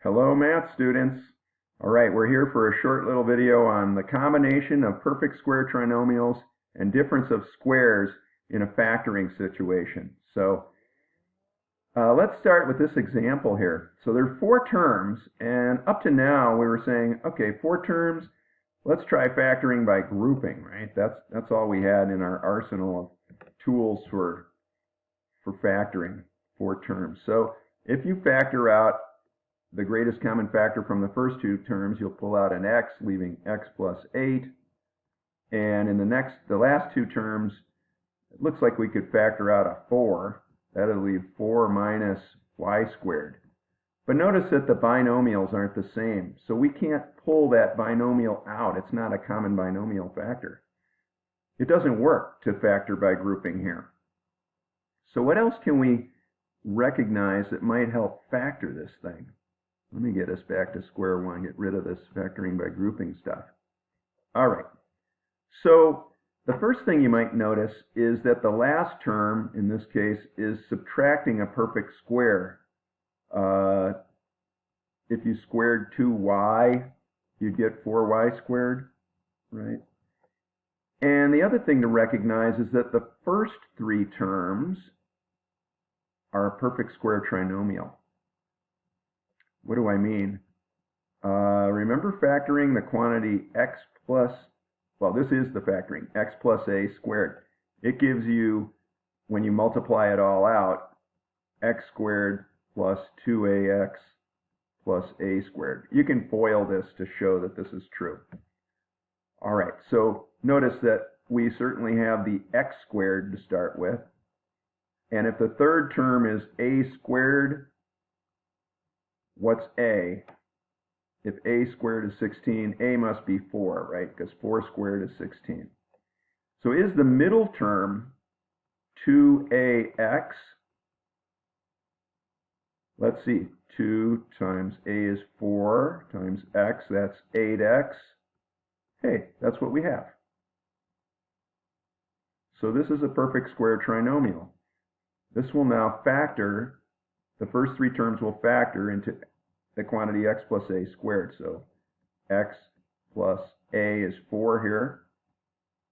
Hello, math students. All right, we're here for a short little video on the combination of perfect square trinomials and difference of squares in a factoring situation. So let's start with this example here. So there are 4 terms, and up to now we were saying, okay, 4 terms, let's try factoring by grouping, right? That's all we had in our arsenal of tools for factoring 4 terms. So if you factor out the greatest common factor from the first 2 terms, you'll pull out an x, leaving x plus 8. And in the last 2 terms, it looks like we could factor out a 4. That'll leave 4 minus y squared. But notice that the binomials aren't the same, so we can't pull that binomial out. It's not a common binomial factor. It doesn't work to factor by grouping here. So what else can we recognize that might help factor this thing? Let me get us back to square one, get rid of this factoring by grouping stuff. All right, so the first thing you might notice is that the last term, in this case, is subtracting a perfect square. If you squared 2y, you'd get 4y squared, right? And the other thing to recognize is that the first 3 terms are a perfect square trinomial. What do I mean? Remember factoring the quantity x plus, well, this is the factoring, x plus a squared. It gives you, when you multiply it all out, x squared plus 2ax plus a squared. You can FOIL this to show that this is true. All right, so notice that we certainly have the x squared to start with. And if the third term is a squared, what's a? If a squared is 16, a must be 4, right? Because 4 squared is 16. So is the middle term 2ax? Let's see. 2 times a is 4 times x, that's 8x. Hey, that's what we have. So this is a perfect square trinomial. This will now factor, the first 3 terms will factor into the quantity x plus a squared. So x plus a is 4 here,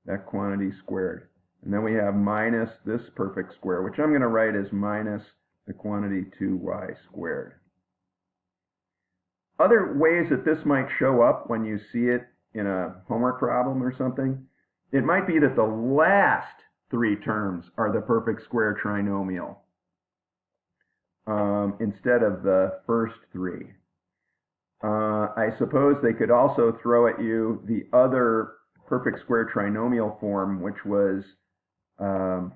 that quantity squared. And then we have minus this perfect square, which I'm going to write as minus the quantity 2y squared. Other ways that this might show up when you see it in a homework problem or something, it might be that the last 3 terms are the perfect square trinomial instead of the first 3. I suppose they could also throw at you the other perfect square trinomial form, which was the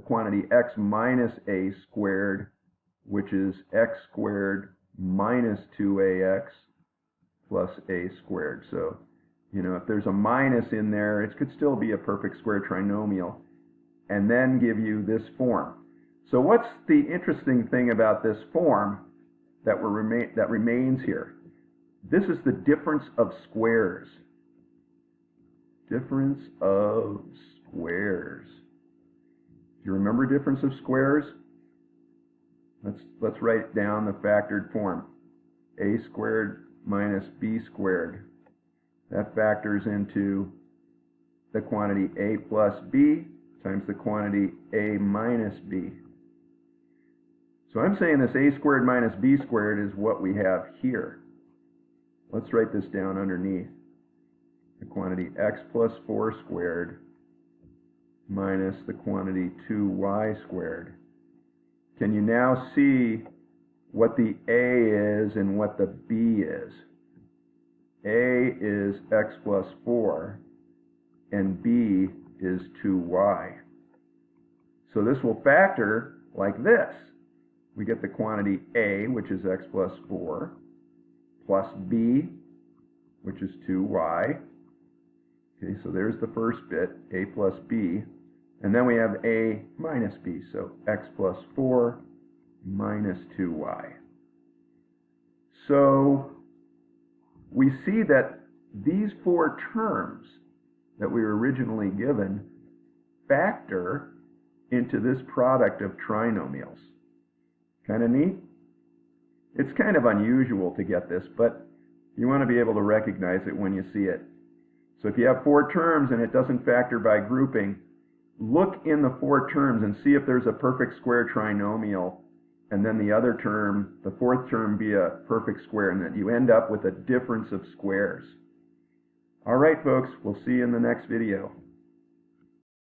quantity x minus a squared, which is x squared minus 2ax plus a squared. So, you know, if there's a minus in there, it could still be a perfect square trinomial, and then give you this form. So what's the interesting thing about this form that remains here? This is the difference of squares. Difference of squares. Do you remember difference of squares? Let's write down the factored form. A squared minus b squared. That factors into the quantity a plus b times the quantity a minus b. So I'm saying this a squared minus b squared is what we have here. Let's write this down underneath. The quantity x plus 4 squared minus the quantity 2y squared. Can you now see what the a is and what the b is? A is x plus 4, and b is 2y. So this will factor like this. We get the quantity a, which is x plus 4, plus b, which is 2y. Okay, so there's the first bit, a plus b. And then we have a minus b, so x plus 4 minus 2y. So we see that these 4 terms that we were originally given factor into this product of trinomials. Kind of neat? It's kind of unusual to get this, but you want to be able to recognize it when you see it. So if you have 4 terms and it doesn't factor by grouping, look in the 4 terms and see if there's a perfect square trinomial, and then the other term, the 4th term, be a perfect square, and that you end up with a difference of squares. All right, folks, we'll see you in the next video.